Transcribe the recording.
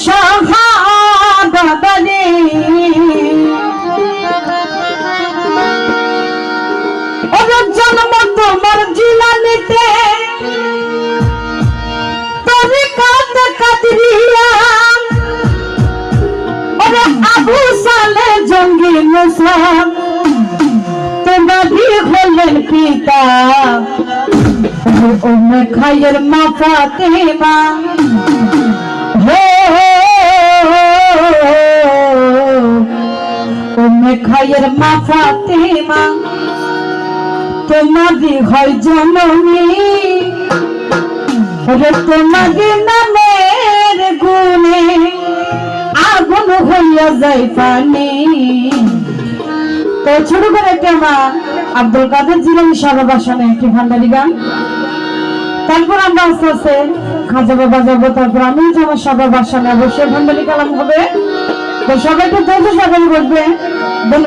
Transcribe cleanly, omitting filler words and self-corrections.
শাহাদাতে ওরে জন্ম তোমার জিলানিতে তরিকাত কাদরিয়া ওরে আবু সালে জঙ্গি মুসা তোমারই হলেন পিতা উম্মে খায়ের মা ফাতেমা উম্মে খায়ের মা ফাতেমা তোমারই হয় জননী তোমাদের নামের গুণে আগুন হইয়া যায় পানি। তো ছোট করে একটা মা আব্দুল কাদের জিলানী সাহেবের বাসানে একটি ভান্ডারি গান, তারপর আমরা আস্তে আস্তে খাজা বাবা যাবো, তারপর আমি আমার সবার বাসানে অবশ্যই ভান্ডারি কালাম হবে। তো সবাইকে ধৈর্য সহকারে বলবে।